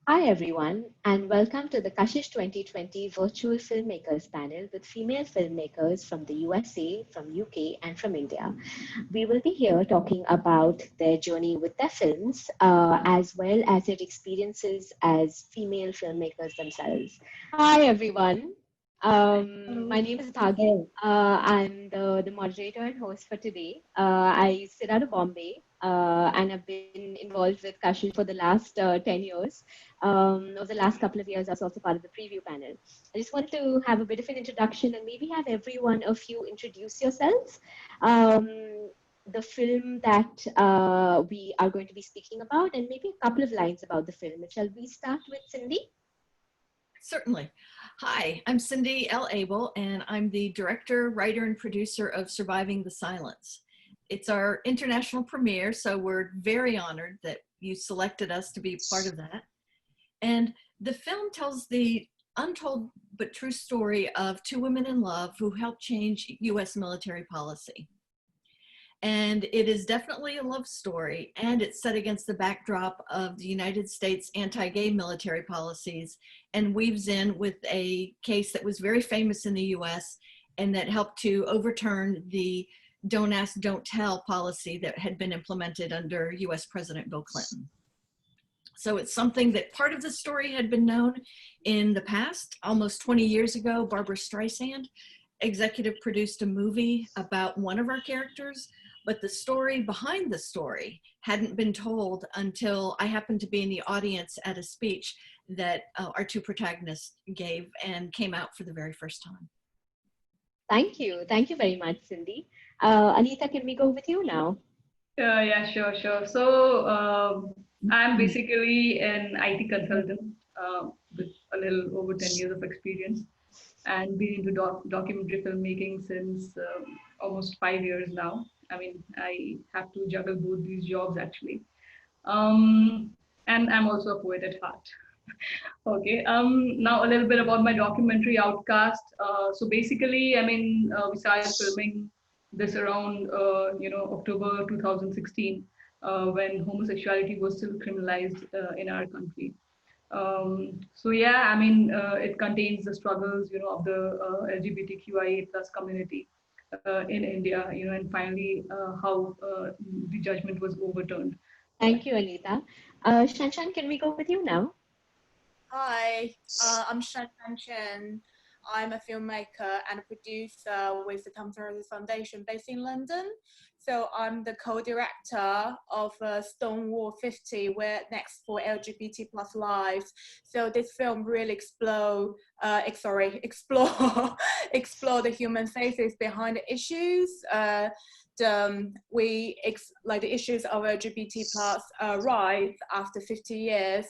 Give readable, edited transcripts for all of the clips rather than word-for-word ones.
Hi everyone, and welcome to the KASHISH 2020 Virtual Filmmakers panel with female filmmakers from the USA, from UK, and from India. We will be here talking about their journey with their films, as well as their experiences as female filmmakers themselves. Hi everyone. My name is Bhagi. Hey, I'm the moderator and host for today. I sit out of Bombay, and I've been involved with Kashish for the last 10 years. Over the last couple of years, I was also part of the preview panel. I just wanted to have a bit of an introduction and maybe have every one of you introduce yourselves. The film that we are going to be speaking about, and maybe a couple of lines about the film. Shall we start with Cindy? Certainly. Hi, I'm Cindy L. Abel, and I'm the director, writer, and producer of Surviving the Silence. It's our international premiere, so we're very honored that you selected us to be part of that. And the film tells the untold but true story of two women in love who helped change US military policy. And it is definitely a love story, and it's set against the backdrop of the United States anti-gay military policies, and weaves in with a case that was very famous in the US and that helped to overturn the don't ask, don't tell policy that had been implemented under US President Bill Clinton. So it's something that part of the story had been known in the past. Almost 20 years ago, Barbara Streisand executive produced a movie about one of our characters, but the story behind the story hadn't been told until I happened to be in the audience at a speech that our two protagonists gave and came out for the very first time. Thank you. Thank you very much, Cindy. Anita, can we go with you now? Yeah, sure, sure. So I'm basically an IT consultant with a little over 10 years of experience and been into documentary filmmaking since almost 5 years now. I mean, I have to juggle both these jobs actually. And I'm also a poet at heart. Okay. Now a little bit about my documentary Outcast. So basically, I mean, we started filming this around, October 2016, when homosexuality was still criminalized in our country. So yeah, I mean, it contains the struggles, of the LGBTQIA plus community in India, and finally how the judgment was overturned. Thank you, Anita. Shanshan, can we go with you now? Hi, I'm Shanshan Chen. I'm a filmmaker and a producer with the Thompson Roses Foundation based in London. So I'm the co-director of Stonewall 50, Where Next for LGBT plus lives. So this film really explore explore the human faces behind the issues. The issues of LGBT plus rights after 50 years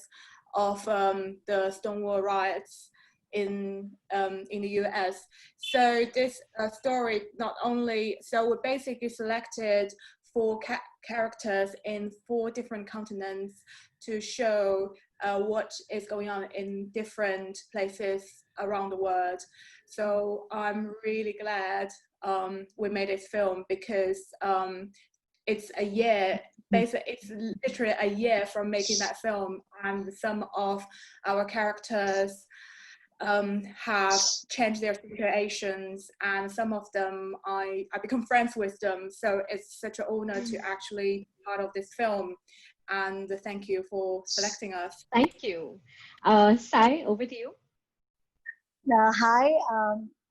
of the Stonewall riots in the US. So this story not only, so we basically selected four characters in 4 different continents to show what is going on in different places around the world. So I'm really glad we made this film because it's a year, basically it's literally a year from making that film, and some of our characters have changed their situations, and some of them I become friends with them. So it's such an honor to actually be part of this film, and thank you for selecting us. Thank you. Sai, over to you. hi,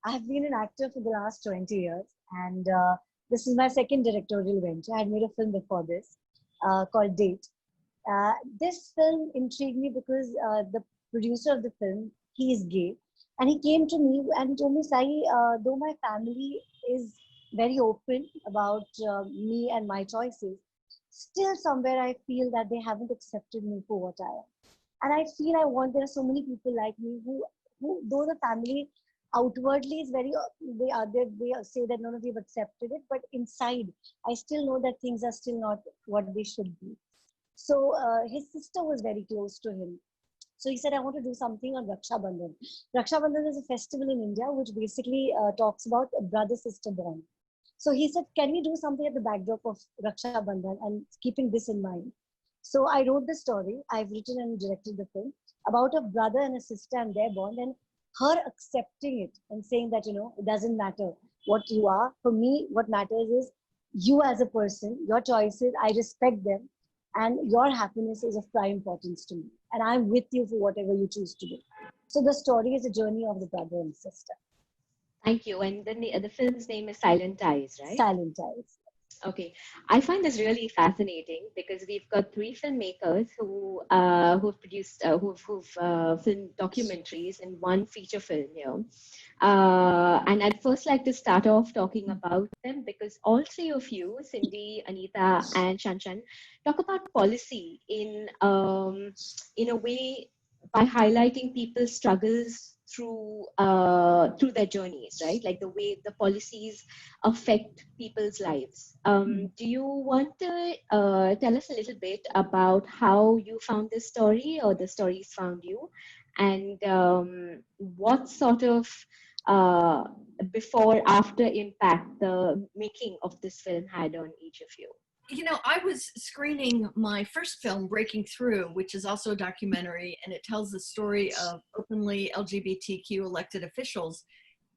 I have been an actor for the last 20 years, and this is my second directorial venture. I had made a film before this called Date. This film intrigued me because the producer of the film, he is gay, and he came to me and he told me, Sai, though my family is very open about me and my choices, still somewhere I feel that they haven't accepted me for what I am. And I feel there are so many people like me who though the family outwardly is very, they say that none of you have accepted it, but inside, I still know that things are still not what they should be. So his sister was very close to him. So he said, I want to do something on Raksha Bandhan. Raksha Bandhan is a festival in India which basically talks about a brother-sister bond. So he said, can we do something at the backdrop of Raksha Bandhan and keeping this in mind? So I wrote the story. I've written and directed the film. about a brother and a sister and their bond, and her accepting it and saying that, you know, it doesn't matter what you are. For me, what matters is you as a person, your choices, I respect them, and your happiness is of prime importance to me. And I'm with you for whatever you choose to do. So the story is a journey of the brother and sister. Thank you. And the film's name is Silent Eyes, right? Silent Eyes. Okay, I find this really fascinating because we've got three filmmakers who've produced filmed documentaries and one feature film here. And I'd first like to start off talking about them because all three of you, Cindy, Anita, and Shanshan, talk about policy in a way by highlighting people's struggles through their journeys, right? Like the way the policies affect people's lives. Do you want to tell us a little bit about how you found this story or the stories found you, and what sort of before after impact the making of this film had on each of you? You know, I was screening my first film, Breaking Through, which is also a documentary, and it tells the story of openly LGBTQ elected officials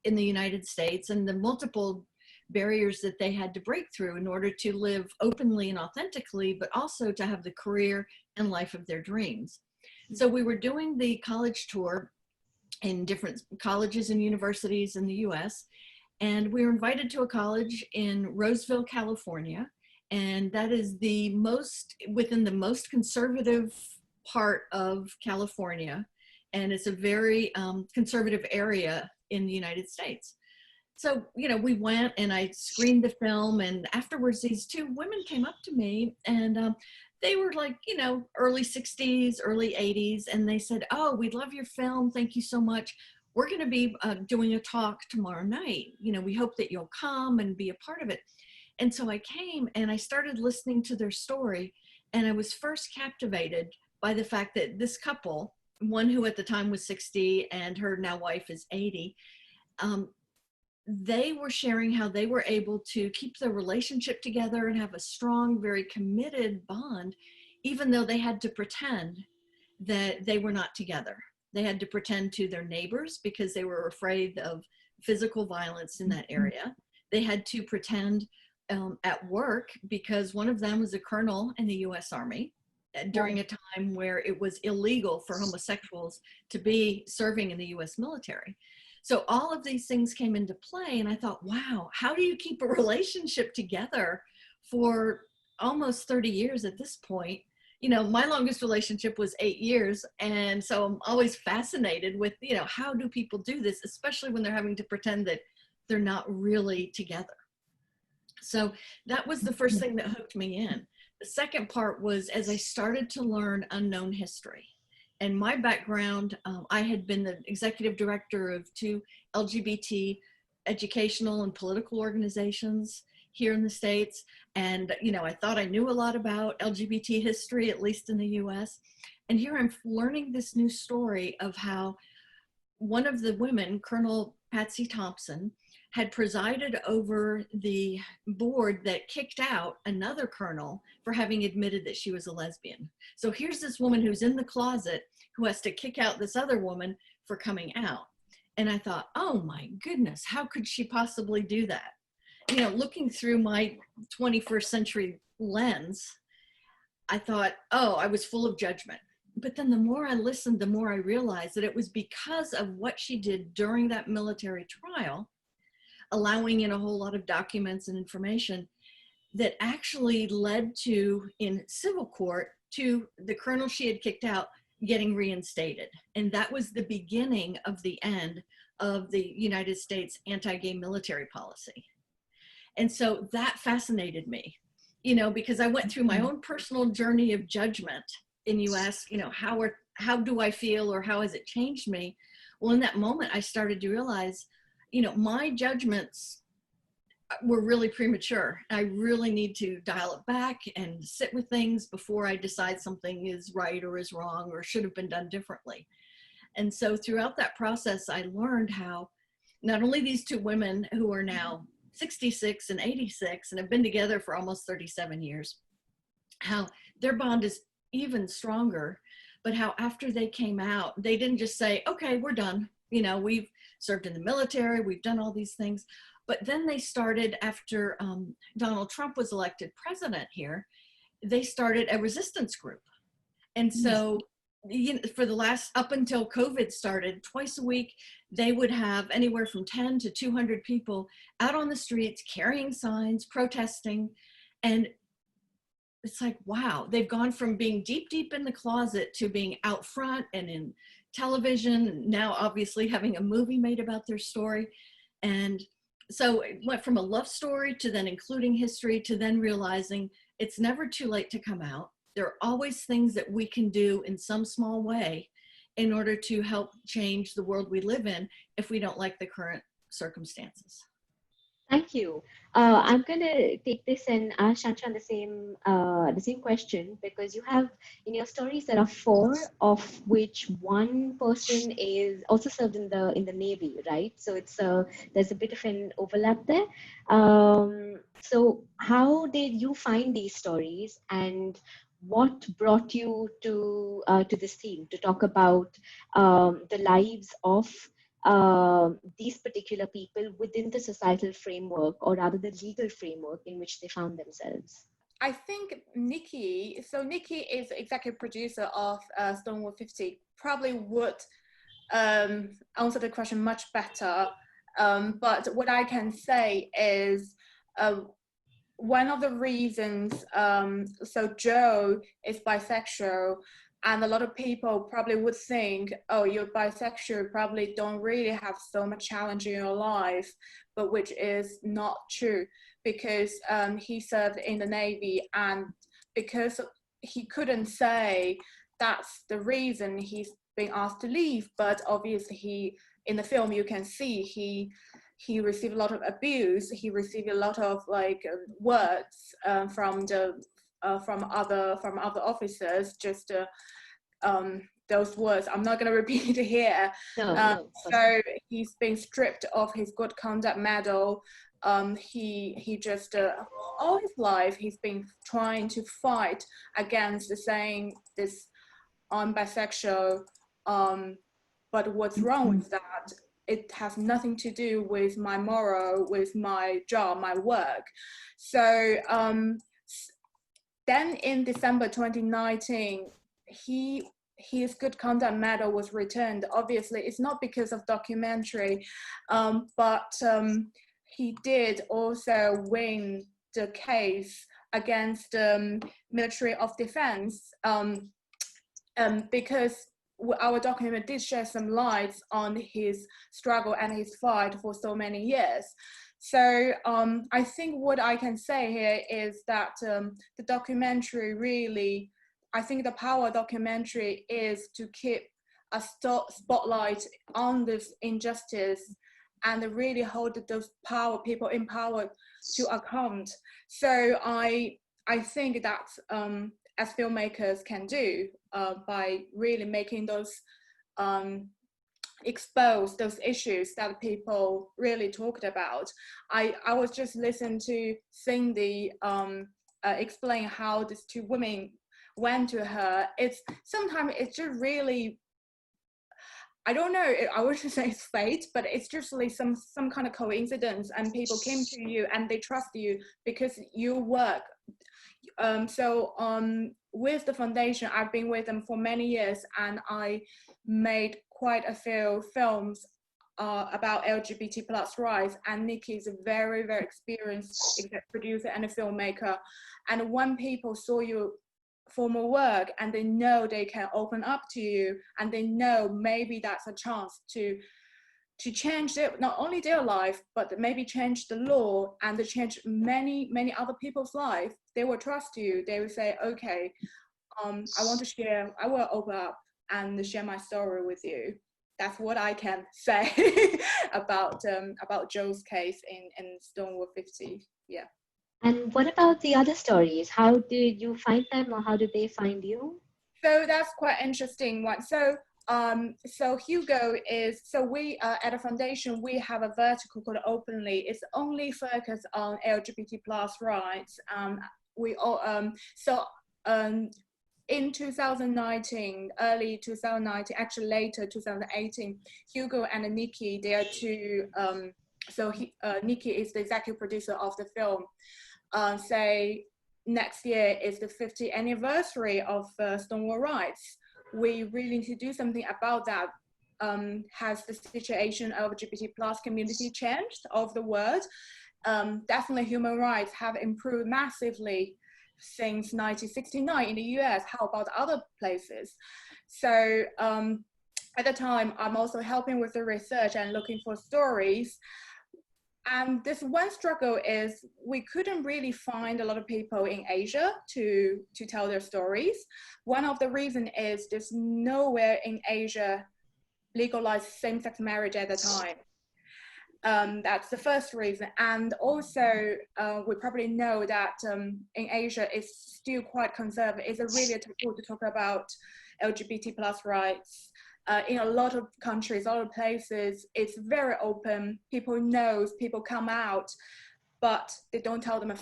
in the United States and the multiple barriers that they had to break through in order to live openly and authentically, but also to have the career and life of their dreams. So we were doing the college tour in different colleges and universities in the US, and we were invited to a college in Roseville, California. And that is within the most conservative part of California. And it's a very conservative area in the United States. So, you know, we went and I screened the film, and afterwards these two women came up to me, and they were like, you know, early 60s, early 80s. And they said, "Oh, we love your film. Thank you so much. We're going to be doing a talk tomorrow night. You know, we hope that you'll come and be a part of it." And so I came and I started listening to their story, and I was first captivated by the fact that this couple, one who at the time was 60 and her now wife is 80, they were sharing how they were able to keep their relationship together and have a strong, very committed bond, even though they had to pretend that they were not together. They had to pretend to their neighbors because they were afraid of physical violence in that area. They had to pretend at work because one of them was a colonel in the US Army during a time where it was illegal for homosexuals to be serving in the US military. So all of these things came into play, and I thought, wow, how do you keep a relationship together for almost 30 years at this point? You know, my longest relationship was 8 years, and so I'm always fascinated with, you know, how do people do this, especially when they're having to pretend that they're not really together. So that was the first thing that hooked me in. The second part was as I started to learn unknown history. And my background, I had been the executive director of 2 LGBT educational and political organizations here in the States. And, you know, I thought I knew a lot about LGBT history, at least in the US. And here I'm learning this new story of how one of the women, Colonel Patsy Thompson, had presided over the board that kicked out another colonel for having admitted that she was a lesbian. So here's this woman who's in the closet who has to kick out this other woman for coming out. And I thought, oh my goodness, how could she possibly do that? You know, looking through my 21st century lens, I thought, oh, I was full of judgment. But then the more I listened, the more I realized that it was because of what she did during that military trial, allowing in a whole lot of documents and information that actually led to, in civil court, to the colonel she had kicked out getting reinstated. And that was the beginning of the end of the United States anti-gay military policy. And so that fascinated me, you know, because I went through my own personal journey of judgment. And you ask, you know, how do I feel, or how has it changed me? Well, in that moment, I started to realize, you know, my judgments were really premature. I really need to dial it back and sit with things before I decide something is right or is wrong or should have been done differently. And so throughout that process, I learned how not only these 2 women who are now 66 and 86 and have been together for almost 37 years, how their bond is even stronger but how after they came out, they didn't just say, okay, we're done. You know, we've served in the military, we've done all these things. But then they started, after Donald Trump was elected president here, they started a resistance group. And so, you know, for the last, up until COVID started, twice a week, they would have anywhere from 10 to 200 people out on the streets carrying signs, protesting. And it's like, wow, they've gone from being deep, deep in the closet to being out front and in television, and now obviously having a movie made about their story. And so it went from a love story to then including history to then realizing it's never too late to come out. There are always things that we can do in some small way in order to help change the world we live in if we don't like the current circumstances. Thank you. I'm going to take this and ask Shanshan the same question, because you have in your stories there are 4, of which one person is also served in the Navy, right? So it's there's a bit of an overlap there. So how did you find these stories, and what brought you to this theme to talk about the lives of these particular people within the societal framework, or rather the legal framework in which they found themselves? I think Nikki is executive producer of Stonewall 50, probably would answer the question much better. But what I can say is one of the reasons, so Joe is bisexual, and a lot of people probably would think, oh, you're bisexual, probably don't really have so much challenge in your life, but which is not true, because he served in the Navy, and because he couldn't say that's the reason he's been asked to leave, but obviously in the film you can see he received a lot of abuse, he received a lot of words from other officers, just those words I'm not going to repeat here. No. So he's been stripped of his good conduct medal. He just all his life he's been trying to fight against saying this, I'm bisexual, but what's wrong with that? It has nothing to do with my moral, with my job, my work. So then in December 2019, his good conduct medal was returned. Obviously, it's not because of documentary, but he did also win the case against the Military of Defense, because our document did shed some light on his struggle and his fight for so many years. So I think what I can say here is that the documentary really, I think the power of documentary is to keep a spotlight on this injustice and really hold those people in power to account. So I think that as filmmakers can do by really making those expose those issues that people really talked about. I was just listening to Cindy explain how these 2 women went to her. Sometimes it's just really, I don't know, I wouldn't say it's fate, but it's just like some kind of coincidence, and people came to you and they trust you because you work. With the foundation, I've been with them for many years, and I made quite a few films about LGBT plus rights, and Nikki is a very, very experienced executive producer and a filmmaker. And when people saw you formal work and they know they can open up to you, and they know maybe that's a chance to change not only their life, but maybe change the law and to change many other people's life, they will trust you. They will say, okay, I want to share, I will open up and share my story with you. That's what I can say about Joe's case in Stonewall 50. Yeah. And what about the other stories? How did you find them, or how did they find you? So that's quite interesting one. So Hugo is, so we at a foundation, we have a vertical called Openly. It's only focused on LGBT plus rights. We all, in 2019, early 2019, actually later 2018, Hugo and Nikki, they are two, Nikki is the executive producer of the film, say next year is the 50th anniversary of Stonewall riots. We really need to do something about that. Has the situation of LGBT plus community changed of the world? Definitely human rights have improved massively since 1969 in the US. How about other places? So at the time, I'm also helping with the research and looking for stories. And this one struggle is we couldn't really find a lot of people in Asia to tell their stories. One of the reasons is there's nowhere in Asia legalized same-sex marriage at the time. That's the first reason. And also, we probably know that in Asia, it's still quite conservative. It's a really difficult to talk about LGBT plus rights. In a lot of countries, a lot of places, it's very open. People know, people come out, but they don't tell them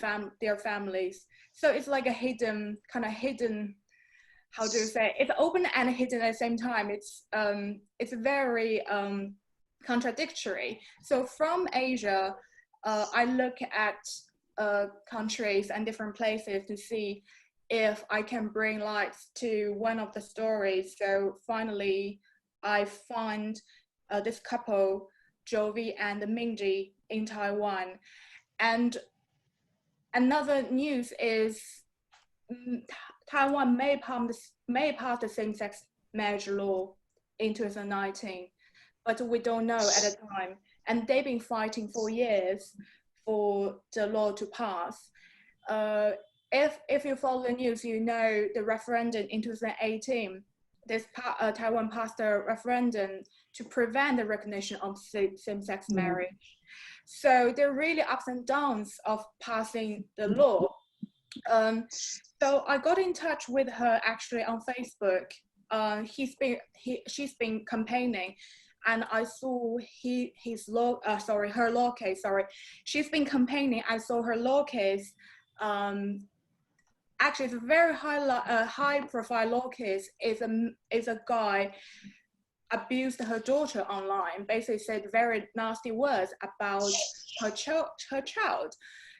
their families. So it's like a hidden, how do you say? It's open and hidden at the same time. It's very contradictory. So from Asia, I look at countries and different places to see if I can bring light to one of the stories. So finally, I find this couple, Jovi and Minji, in Taiwan. And another news is Taiwan may pass the same-sex marriage law in 2019, but we don't know at the time. And they've been fighting for years for the law to pass. If you follow the news, you know the referendum in 2018, Taiwan passed a referendum to prevent the recognition of same-sex marriage. So there are really ups and downs of passing the law. So I got in touch with her actually on Facebook. She's been campaigning, and I saw her law case. She's been campaigning. I saw her law case. Actually, it's a very high-profile law case. Is a guy abused her daughter online, basically said very nasty words about her child.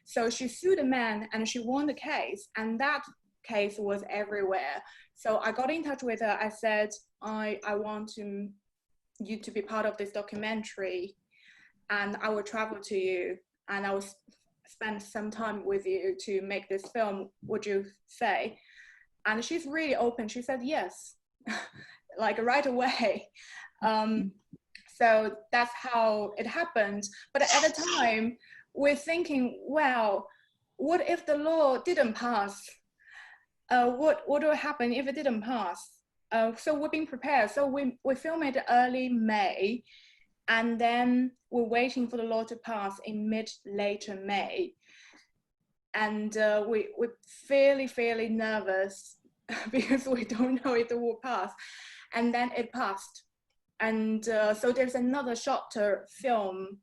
So she sued the man and she won the case, and that case was everywhere. So I got in touch with her. I said, I want you to be part of this documentary, and I will travel to you, and I will spend some time with you to make this film. Would you say? And she's really open. She said yes, like right away. So that's how it happened. But at the time, we're thinking, well, what if the law didn't pass? What will happen if it didn't pass? So we've been prepared. So we filmed it early May, and then we're waiting for the law to pass in later May. And we're fairly nervous because we don't know if it will pass. And then it passed. And so there's another shorter film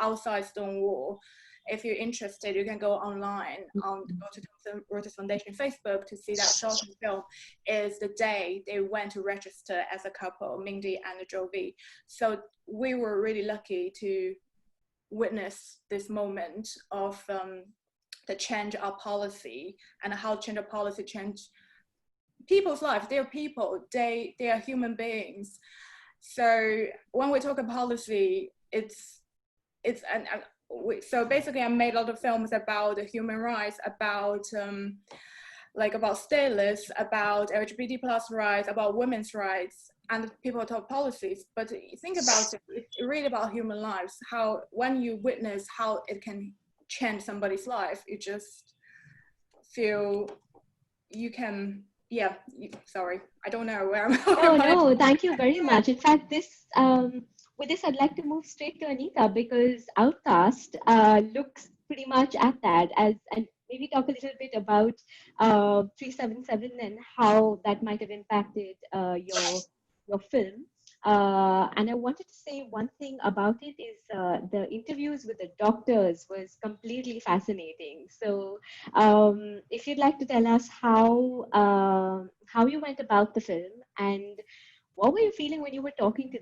outside Stonewall. If you're interested, you can go online, go to the Reuters Foundation Facebook to see that short film. Is the day they went to register as a couple, Mindy and Jovi. So we were really lucky to witness this moment of the change of policy and how change of policy changed people's lives. They're people, they are human beings. So when we talk about policy, so basically I made a lot of films about human rights, about stateless, about LGBT plus rights, about women's rights, and people talk policies. But think about it, it's really about human lives. How when you witness how it can change somebody's life, you just feel you can. Yeah, sorry, I don't know where I'm going. Oh no, thank you very much. In fact, with this, I'd like to move straight to Anita, because Outcast looks pretty much at that, and maybe talk a little bit about 377 and how that might have impacted your film. And I wanted to say one thing about it is the interviews with the doctors was completely fascinating. So if you'd like to tell us how you went about the film and what were you feeling when you were talking to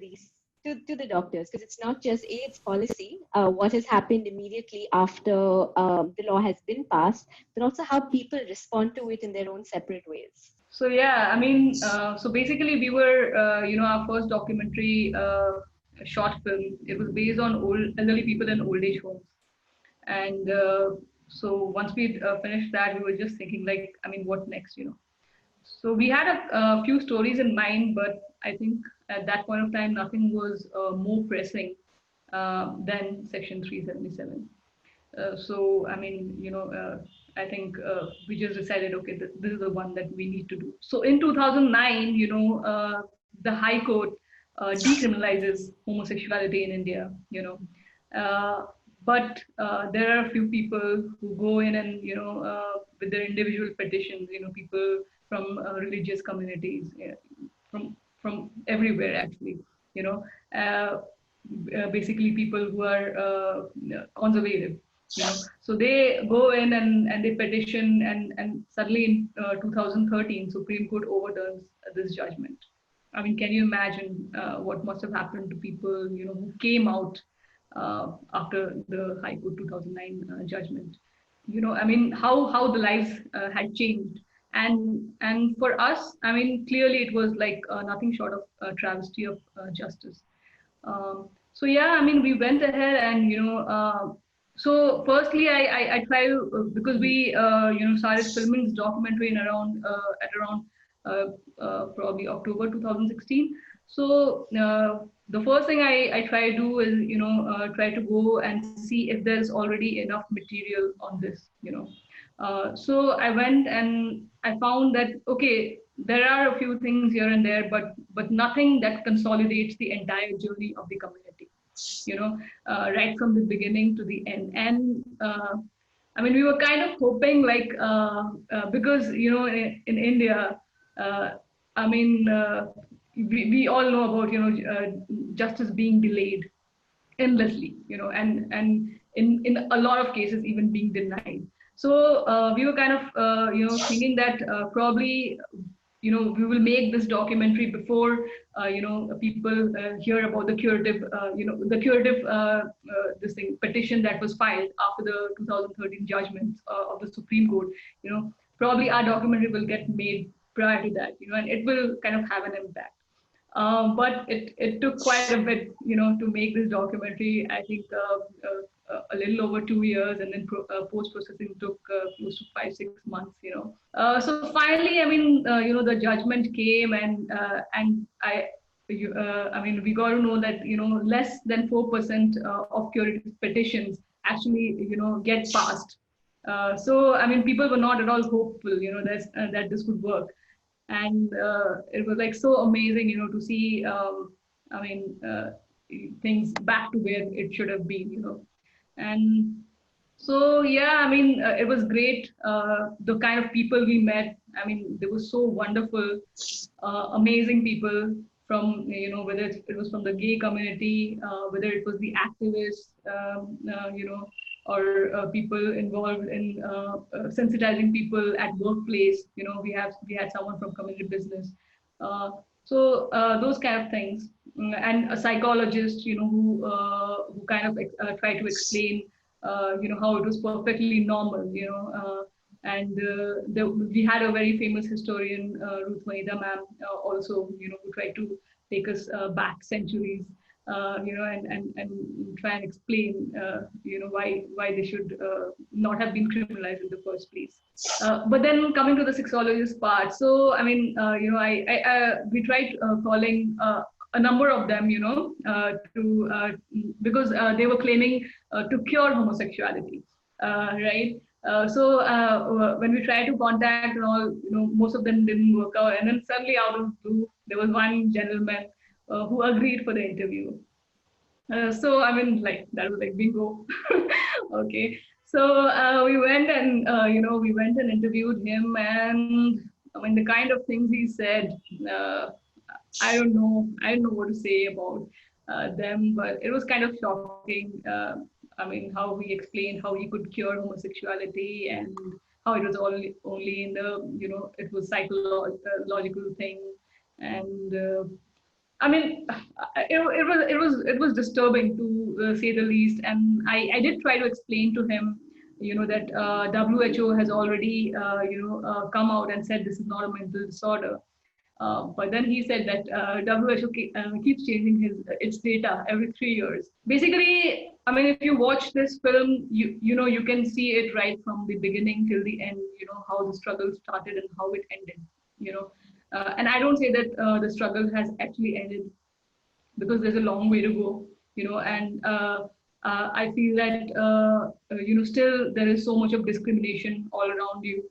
to the doctors? Because it's not just AIDS policy, what has happened immediately after the law has been passed, but also how people respond to it in their own separate ways. So yeah, I mean, so basically we were, our first documentary short film. It was based on elderly people in old age homes, and so once we finished that, we were just thinking like, I mean, what next, So we had a few stories in mind, but I think at that point of time, nothing was more pressing than Section 377. So, I mean, I think we just decided, okay, this is the one that we need to do. So in 2009, the High Court decriminalizes homosexuality in India, but there are a few people who go in and, with their individual petitions, people from religious communities, from everywhere actually, you know, uh, basically people who are conservative, so they go in and they petition, and suddenly in 2013 Supreme Court overturns this judgment. I mean, can you imagine what must have happened to people, who came out after the High Court 2009 judgment? I mean, how the lives had changed, and for us, I mean, clearly it was like nothing short of a travesty of justice. So yeah, I mean, we went ahead and so firstly, I try to because we started filming this documentary in around at around probably October 2016. So the first thing I try to do is try to go and see if there's already enough material on this. So I went and I found that okay, there are a few things here and there, but nothing that consolidates the entire journey of the community. Right from the beginning to the end. And I mean, we were kind of hoping like because in India, I mean, we all know about justice being delayed endlessly, and in a lot of cases even being denied. So we were kind of thinking that probably we will make this documentary before people hear about the curative this thing petition that was filed after the 2013 judgment of the Supreme Court. Probably our documentary will get made prior to that, and it will kind of have an impact. But it took quite a bit, to make this documentary. I think a little over 2 years, and then post processing took close to 5-6 months. So finally, I mean, the judgment came, and I mean, we got to know that less than 4% of curative petitions actually get passed. So I mean, people were not at all hopeful, that this could work. And it was like so amazing, to see I mean things back to where it should have been, and so yeah, I mean it was great, the kind of people we met. I mean, they were so wonderful, amazing people from whether it was from the gay community, whether it was the activists, or people involved in sensitizing people at workplace. We had someone from community business. So those kind of things, and a psychologist, who kind of try to explain, how it was perfectly normal, and we had a very famous historian, Ruth Maida ma'am, also, who tried to take us back centuries, and try and explain, why they should not have been criminalized in the first place. But then coming to the sexologist part, so I mean, we tried calling a number of them, to because they were claiming to cure homosexuality, right? So when we tried to contact and all, most of them didn't work out, and then suddenly out of blue, there was one gentleman who agreed for the interview. So I mean, like that was like bingo. Okay. So we went and we went and interviewed him, and I mean the kind of things he said. I don't know. I don't know what to say about them, but it was kind of shocking. I mean, how he explained how he could cure homosexuality and how it was only in the, it was psychological thing. And I mean, it was disturbing to say the least. And I did try to explain to him, that WHO has already come out and said this is not a mental disorder. But then he said that WHO keeps changing its data every 3 years. Basically, I mean, if you watch this film, you can see it right from the beginning till the end. How the struggle started and how it ended. And I don't say that the struggle has actually ended, because there's a long way to go. And I feel that still there is so much of discrimination all around you.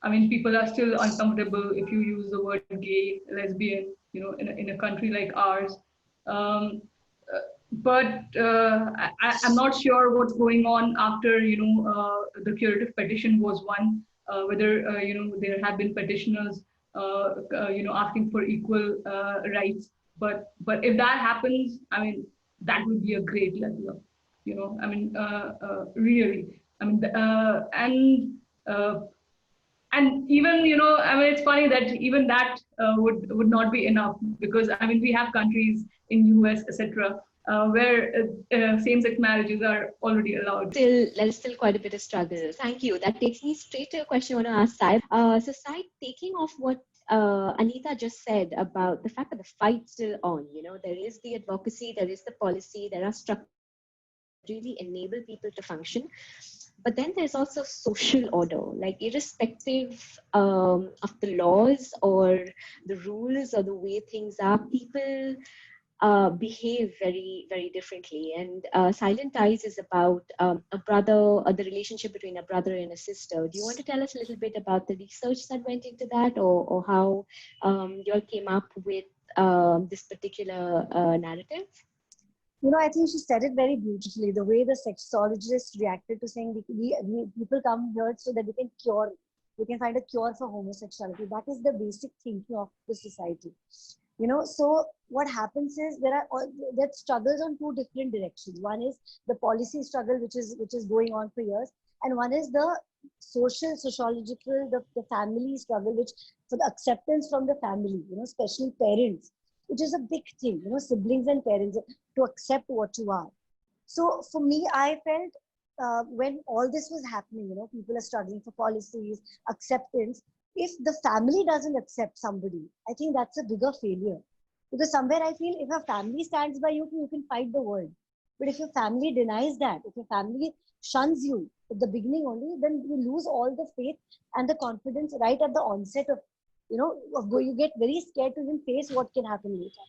I mean, people are still uncomfortable if you use the word gay, lesbian, in a country like ours. Um, but I'm not sure what's going on after the curative petition was won. Whether there have been petitioners asking for equal rights. But if that happens, I mean, that would be a great level up. I mean, really. I mean, uh, and even I mean, it's funny that even that would not be enough, because I mean, we have countries in US, etc., where same-sex marriages are already allowed. There's still quite a bit of struggle. Thank you. That takes me straight to a question I want to ask Sai. So Sai, taking off what Anita just said about the fact that the fight's still on, there is the advocacy, there is the policy, there are structures that really enable people to function. But then there's also social order, like irrespective of the laws or the rules or the way things are, people behave very, very differently. And Silent Ties is about a brother, or the relationship between a brother and a sister. Do you want to tell us a little bit about the research that went into that, or how you all came up with this particular narrative? I think she said it very beautifully. The way the sexologist reacted to saying we people come here so that we can find a cure for homosexuality. That is the basic thinking of the society. So what happens is there struggles on two different directions. One is the policy struggle, which is going on for years, and one is the sociological, the family struggle, which for the acceptance from the family, especially parents, which is a big thing, siblings and parents, to accept what you are. So for me, I felt when all this was happening, people are struggling for policies, acceptance. If the family doesn't accept somebody, I think that's a bigger failure. Because somewhere I feel if a family stands by you, you can fight the world. But if your family denies that, if your family shuns you at the beginning only, then you lose all the faith and the confidence right at the onset of, you get very scared to even face what can happen later.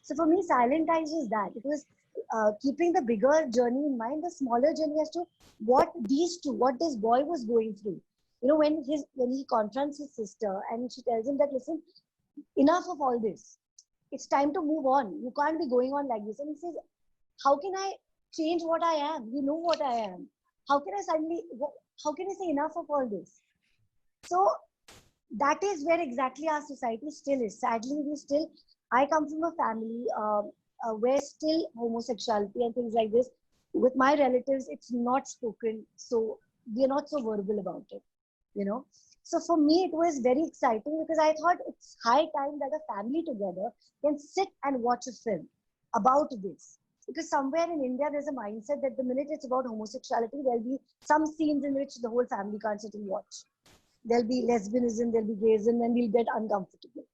So for me, Silent Ties was that. It was keeping the bigger journey in mind, the smaller journey as to what this boy was going through. When he confronts his sister and she tells him that, listen, enough of all this. It's time to move on. You can't be going on like this. And he says, how can I change what I am? You know what I am. How can I say enough of all this? So that is where exactly our society still is. Sadly, I come from a family where still homosexuality and things like this, with my relatives, it's not spoken. So we are not so verbal about it, So for me, it was very exciting because I thought it's high time that a family together can sit and watch a film about this. Because somewhere in India, there's a mindset that the minute it's about homosexuality, there'll be some scenes in which the whole family can't sit and watch. There'll be lesbianism, there'll be gayism, and we'll get uncomfortable.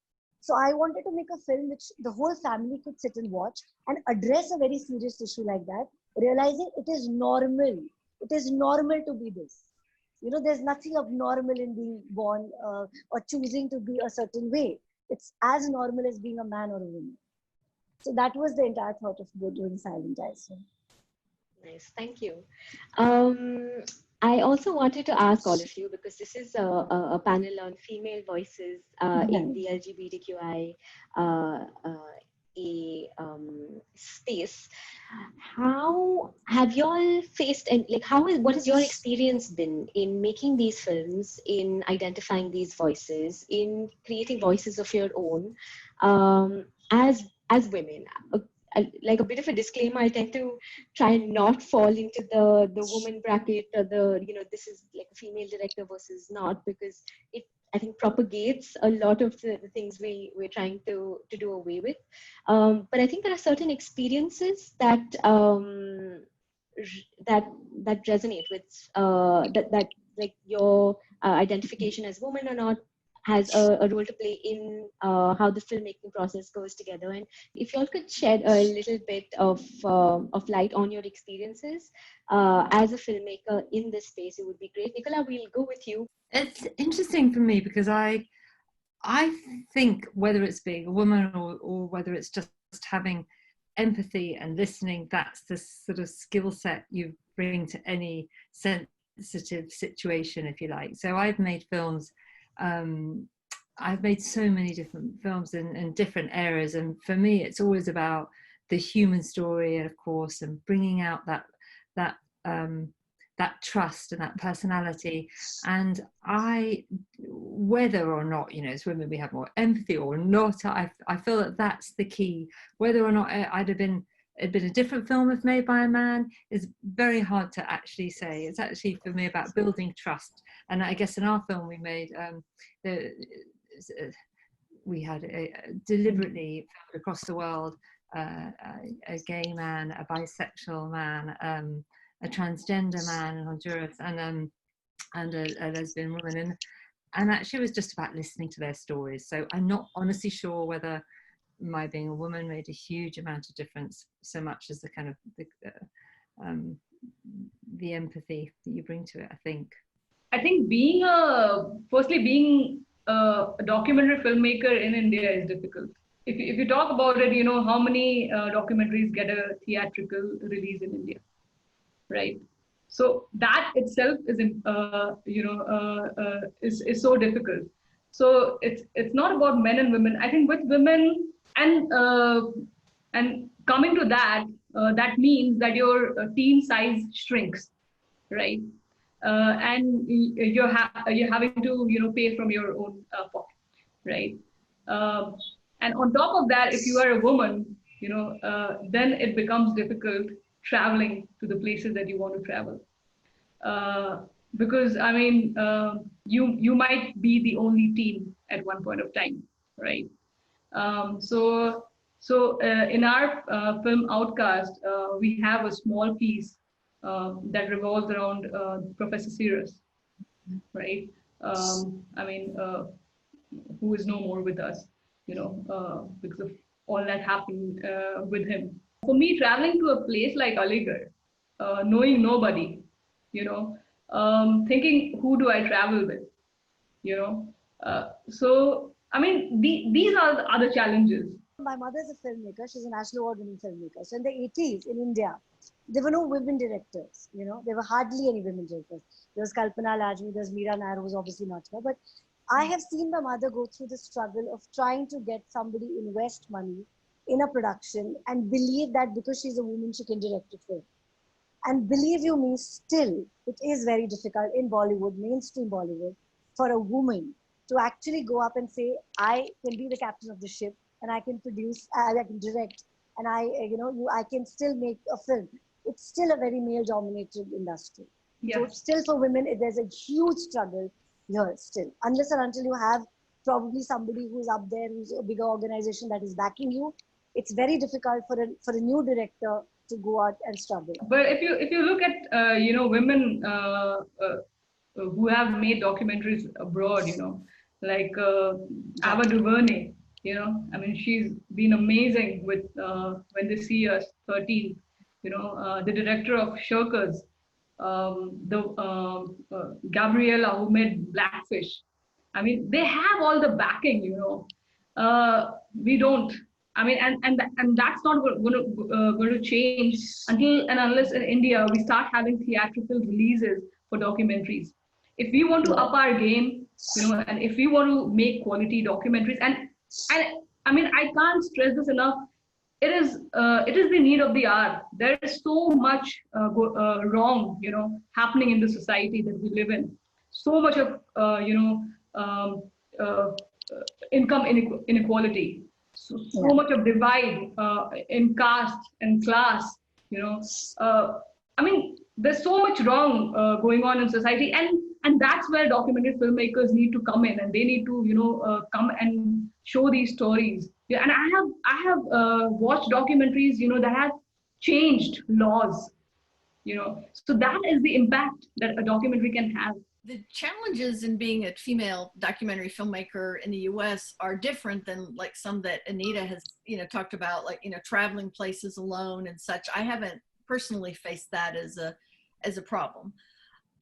So I wanted to make a film which the whole family could sit and watch and address a very serious issue like that, realizing it is normal. It is normal to be this. There's nothing abnormal in being born or choosing to be a certain way. It's as normal as being a man or a woman. So that was the entire thought of doing Silent Ties. Nice, thank you. I also wanted to ask all of you, because this is a panel on female voices in the LGBTQI space. How have you all faced, and like, what has your experience been in making these films, in identifying these voices, in creating voices of your own, as women? Like a bit of a disclaimer, I tend to try and not fall into the woman bracket, or this is like a female director versus not, because it, I think, propagates a lot of the things we're trying to do away with. But I think there are certain experiences that that resonate with that like your identification as woman or not has a role to play in how the filmmaking process goes together. And if you all could shed a little bit of light on your experiences as a filmmaker in this space, it would be great. Nicola, we'll go with you. It's interesting for me because I think whether it's being a woman or whether it's just having empathy and listening, that's the sort of skill set you bring to any sensitive situation, if you like. So I've made films, I've made so many different films in different eras, and for me it's always about the human story, and of course, and bringing out that trust and that personality. And whether or not, as women we have more empathy or not, I feel that that's the key. Whether or not it'd been a different film if made by a man is very hard to actually say. It's actually, for me, about building trust. And I guess in our film we made, we had deliberately across the world a gay man, a bisexual man, a transgender man in Honduras, and a lesbian woman, and actually it was just about listening to their stories. So I'm not honestly sure whether my being a woman made a huge amount of difference, so much as the kind of the empathy that you bring to it. I think being a documentary filmmaker in India is difficult. If you talk about it, how many documentaries get a theatrical release in India, right? So that itself is so difficult. So it's not about men and women. I think with women and coming to that, that means that your team size shrinks, right? And you're having to pay from your own pocket, right? And on top of that, if you are a woman, then it becomes difficult traveling to the places that you want to travel, because I mean, you might be the only team at one point of time, right? So in our film Outcast, we have a small piece that revolves around Professor Sirius, right? I mean, who is no more with us, because of all that happened with him. For me, traveling to a place like Aligarh, knowing nobody, thinking, who do I travel with, so I mean, these are the other challenges. My mother's a filmmaker. She's a national award-winning filmmaker. So in the 80s in India, there were no women directors. There were hardly any women directors. There was Kalpana Lajmi, there was Meera Nair, who was obviously not here. But I have seen my mother go through the struggle of trying to get somebody invest money in a production and believe that because she's a woman, she can direct a film. And believe you me, still, it is very difficult in Bollywood, mainstream Bollywood, for a woman to actually go up and say, I can be the captain of the ship, and I can produce, I can direct, and I can still make a film. It's still a very male-dominated industry. Yeah. So still for women, there's a huge struggle here still. Unless and until you have probably somebody who's up there, who's a bigger organization that is backing you, it's very difficult for a new director to go out and struggle. But if you look at women who have made documentaries abroad, like Ava DuVernay, I mean, she's been amazing with When They See Us, 13, the director of Shirkers, Gabriella, who made Blackfish. I mean, they have all the backing, we don't. I mean, and that's not going to change until and unless in India we start having theatrical releases for documentaries. If we want to up our game, and if we want to make quality documentaries, and I mean, I can't stress this enough. it is the need of the hour. There is so much wrong, happening in the society that we live in. So much of um, uh, income inequality. So much of divide in caste and class. You know, I mean, there's so much wrong going on in society, and that's where documentary filmmakers need to come in, and they need to come and show these stories. Yeah, and I have watched documentaries that have changed laws. So that is the impact that a documentary can have. The challenges in being a female documentary filmmaker in the US are different than like some that Anita has, talked about, like, traveling places alone and such. I haven't personally faced that as a problem.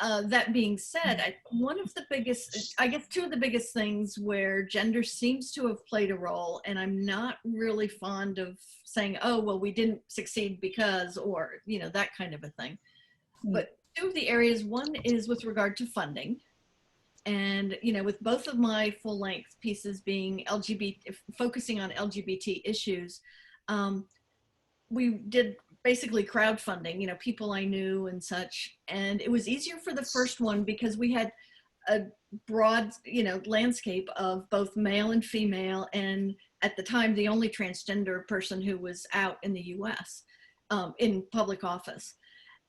That being said, one of the biggest, I guess two of the biggest things where gender seems to have played a role, and I'm not really fond of saying, oh, well, we didn't succeed because, or, that kind of a thing. But two of the areas, one is with regard to funding. And, with both of my full length pieces being focusing on LGBT issues, we did basically crowdfunding, people I knew and such. And it was easier for the first one because we had a broad, landscape of both male and female. And at the time, the only transgender person who was out in the US in public office.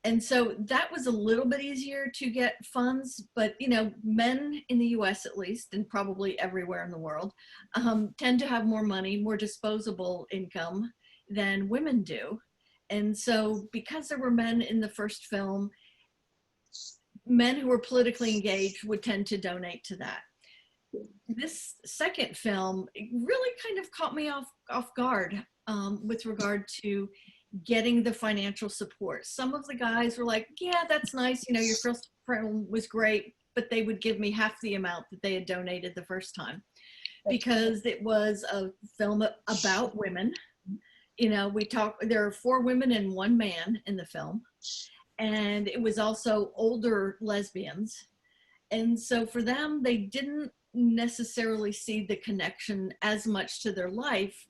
And so that was a little bit easier to get funds, but men in the US at least, and probably everywhere in the world, tend to have more money, more disposable income than women do. And so because there were men in the first film, men who were politically engaged would tend to donate to that. This second film really kind of caught me off guard with regard to getting the financial support. Some of the guys were like, yeah, that's nice. Your first film was great, but they would give me half the amount that they had donated the first time because it was a film about women. There are 4 women and 1 man in the film. And it was also older lesbians. And so for them, they didn't necessarily see the connection as much to their life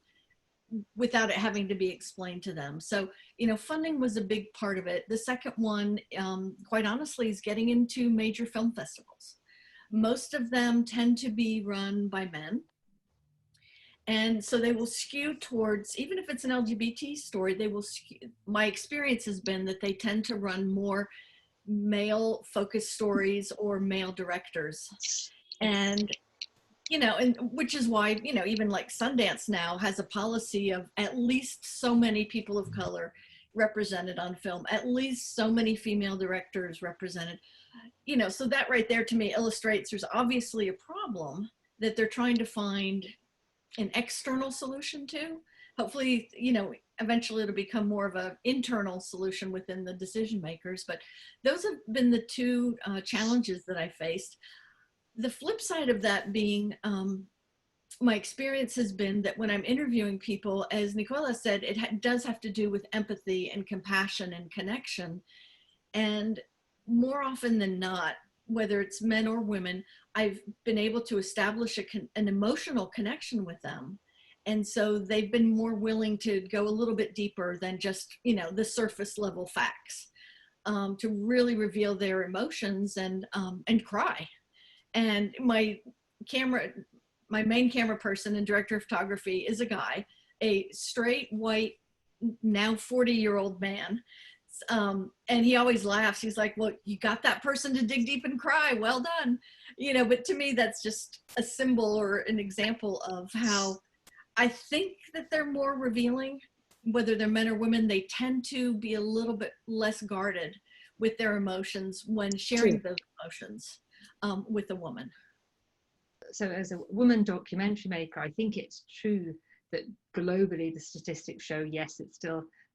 without it having to be explained to them. So, funding was a big part of it. The second one, quite honestly, is getting into major film festivals. Most of them tend to be run by men. And so they will skew towards, even if it's an LGBT story, they will skew. My experience has been that they tend to run more male focused stories or male directors. And and which is why, even like Sundance now has a policy of at least so many people of color represented on film, at least so many female directors represented, so that right there to me illustrates there's obviously a problem that they're trying to find an external solution to. Hopefully, eventually it'll become more of an internal solution within the decision makers, but those have been the two challenges that I faced. The flip side of that being, my experience has been that when I'm interviewing people, as Nicola said, it does have to do with empathy and compassion and connection. And more often than not, whether it's men or women, I've been able to establish an emotional connection with them. And so they've been more willing to go a little bit deeper than just, the surface level facts, to really reveal their emotions and cry. And my main camera person and director of photography is a guy, a straight, white, now 40-year-old man. And he always laughs. He's like, well, you got that person to dig deep and cry. Well done. But to me, that's just a symbol or an example of how I think that they're more revealing, whether they're men or women. They tend to be a little bit less guarded with their emotions when sharing those emotions with a woman. So as a woman documentary maker, I think it's true that globally the statistics show, yes,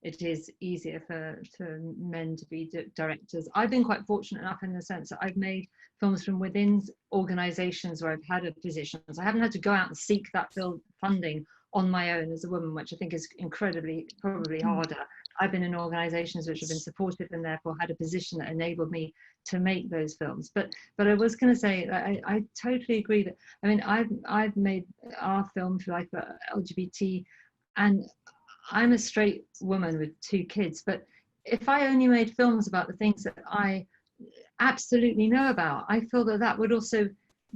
it is easier for men to be directors. I've been quite fortunate enough in the sense that I've made films from within organizations where I've had a position. So I haven't had to go out and seek that funding on my own as a woman, which I think is incredibly, probably harder. I've been in organizations which have been supportive and therefore had a position that enabled me to make those films. But I was going to say, I totally agree that, I mean, I've made our film for like LGBT, and I'm a straight woman with 2 kids, but if I only made films about the things that I absolutely know about, I feel that that would also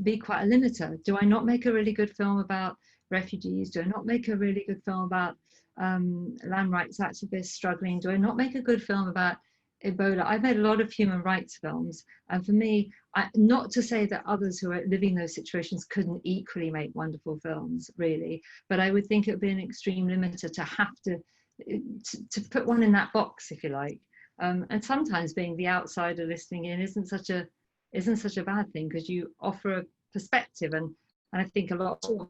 be quite a limiter. Do I not make a really good film about refugees? Do I not make a really good film about land rights activists struggling? Do I not make a good film about Ebola? I've made a lot of human rights films, and for me, not to say that others who are living those situations couldn't equally make wonderful films, really, but I would think it would be an extreme limiter to have to put one in that box, if you like. And sometimes being the outsider listening in isn't such a bad thing, because you offer a perspective, and I think a lot of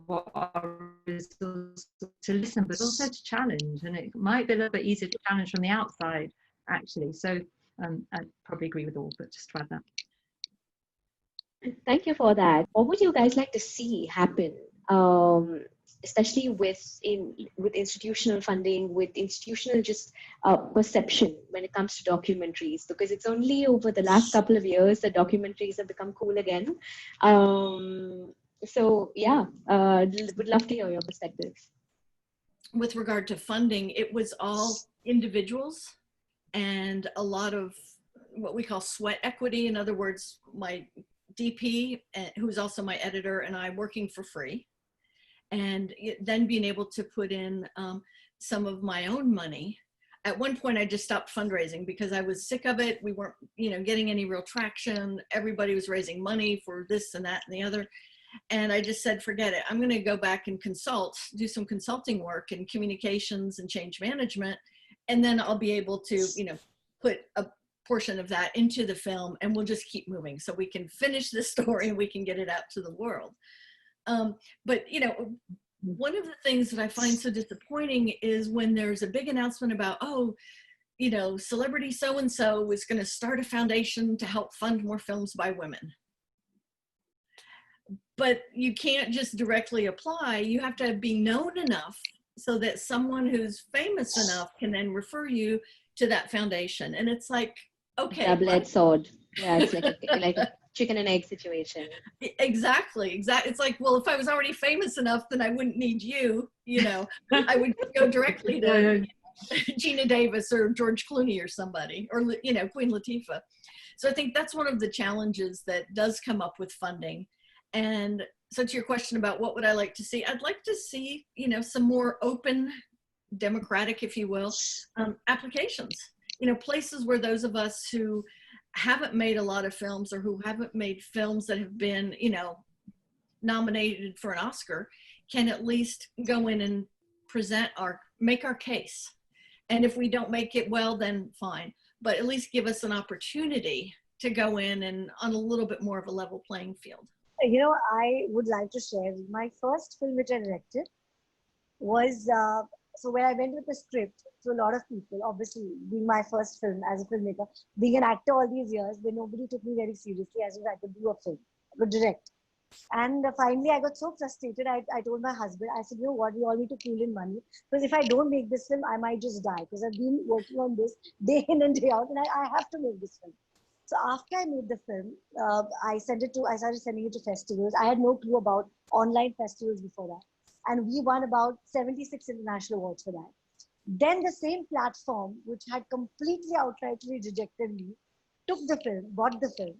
what is to listen, but also to challenge, and it might be a little bit easier to challenge from the outside, actually. So I probably agree with all, but just to add that. Thank you for that. What would you guys like to see happen, especially with institutional funding, with institutional just perception when it comes to documentaries? Because it's only over the last couple of years that documentaries have become cool again. So yeah, would love to hear your perspectives. With regard to funding, it was all individuals and a lot of what we call sweat equity. In other words, my DP, who's also my editor, and I working for free, and then being able to put in some of my own money. At one point, I just stopped fundraising because I was sick of it. We weren't, getting any real traction. Everybody was raising money for this and that and the other. And I just said, forget it. I'm going to go back and do some consulting work in communications and change management. And then I'll be able to, put a portion of that into the film, and we'll just keep moving so we can finish the story and we can get it out to the world. But one of the things that I find so disappointing is when there's a big announcement about, celebrity so-and-so is going to start a foundation to help fund more films by women. But you can't just directly apply. You have to be known enough so that someone who's famous enough can then refer you to that foundation. And it's like, okay. Double-edged sword. Yeah, it's like a chicken and egg situation. Exactly. It's like, well, if I was already famous enough, then I wouldn't need you, I would go directly to Gina Davis or George Clooney or somebody, or, Queen Latifah. So I think that's one of the challenges that does come up with funding. And so to your question about what would I like to see, I'd like to see, some more open, democratic, if you will, applications, places where those of us who haven't made a lot of films, or who haven't made films that have been, nominated for an Oscar, can at least go in and make our case. And if we don't make it well, then fine, but at least give us an opportunity to go in and on a little bit more of a level playing field. I would like to share my first film which I directed was, so when I went with the script to a lot of people, obviously being my first film as a filmmaker, being an actor all these years, where nobody took me very seriously as if I could do a film, I could direct. And finally I got so frustrated, I told my husband, I said, what, we all need to pool in money, because if I don't make this film, I might just die, because I've been working on this day in and day out, and I have to make this film. So after I made the film, I started sending it to festivals. I had no clue about online festivals before that. And we won about 76 international awards for that. Then the same platform, which had completely outrightly rejected me, took the film, bought the film.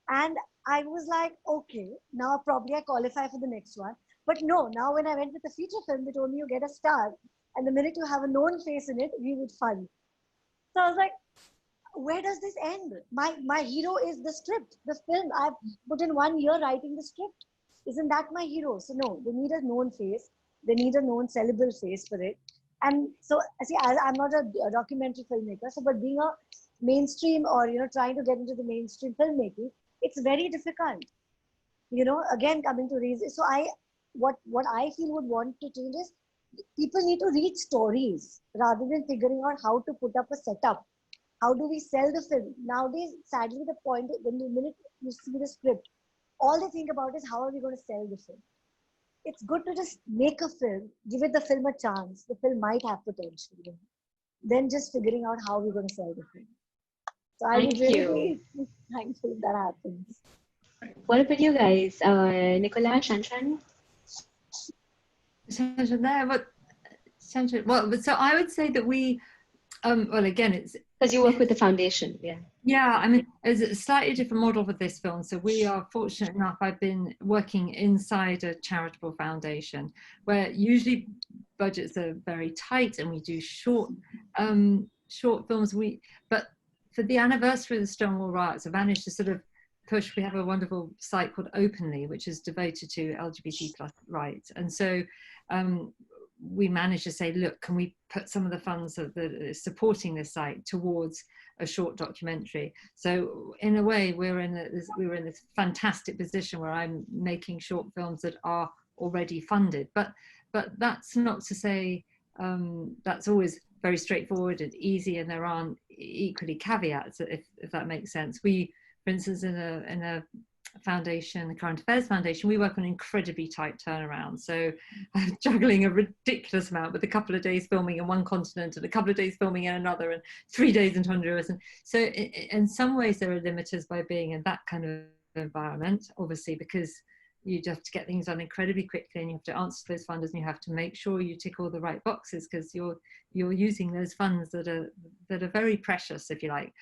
And I was like, okay, now probably I qualify for the next one. But no, now when I went with the feature film, they told me you get a star. And the minute you have a known face in it, we would fund. So I was like, where does this end? My hero is the script, the film. I've put in 1 year writing the script. Isn't that my hero? So no, they need a known face. They need a known sellable face for it. And so, see, I'm not a documentary filmmaker, so but being a mainstream or, trying to get into the mainstream filmmaking, it's very difficult. Again, coming to reason. So what I feel would want to change is people need to read stories rather than figuring out how to put up a setup. How do we sell the film? Nowadays, sadly, the point is, the minute you see the script, all they think about is how are we going to sell the film. It's good to just make a film, give it the film a chance. The film might have potential. Then just figuring out how we're going to sell the film. So I would really be thankful if that happens. What about you guys? Nicola, Shanshan? There, but Shanshan, well, so I would say that we, well, again, it's because you work with the foundation. yeah, I mean, it's a slightly different model for this film. So we are fortunate enough, I've been working inside a charitable foundation where usually budgets are very tight and we do short films. But for the anniversary of the Stonewall riots, I managed to sort of push. We have a wonderful site called Openly, which is devoted to LGBT plus rights. And so we managed to say, look, can we put some of the funds that are supporting this site towards a short documentary? So in a way, we were in this fantastic position where I'm making short films that are already funded. But that's not to say that's always very straightforward and easy, and there aren't equally caveats, if that makes sense. We, for instance, in a foundation, the Current Affairs Foundation, we work on incredibly tight turnaround. So I'm juggling a ridiculous amount with a couple of days filming in one continent and a couple of days filming in another and 3 days in Honduras. And so in some ways there are limiters by being in that kind of environment, obviously, because you just have to get things done incredibly quickly and you have to answer those funders and you have to make sure you tick all the right boxes because you're using those funds that are very precious, if you like.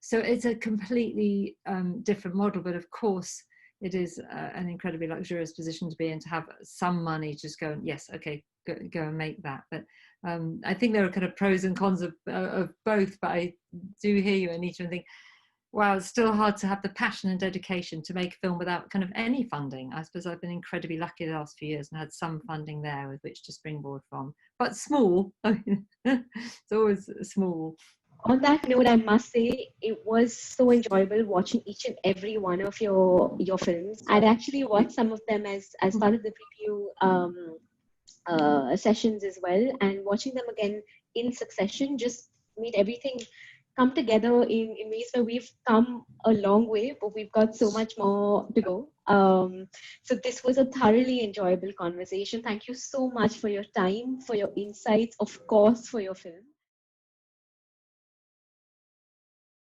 So it's a completely different model, but of course it is an incredibly luxurious position to be in, to have some money, just go and yes, okay, go and make that. But I think there are kind of pros and cons of both, but I do hear you, Anita, and think, wow, it's still hard to have the passion and dedication to make a film without kind of any funding. I suppose I've been incredibly lucky the last few years and had some funding there with which to springboard from, but small. I mean, it's always small. On that note, I must say it was so enjoyable watching each and every one of your films. I'd actually watched some of them as part of the preview sessions as well, and watching them again in succession just made everything come together in ways where we've come a long way, but we've got so much more to go. So this was a thoroughly enjoyable conversation. Thank you so much for your time, for your insights, of course, for your film.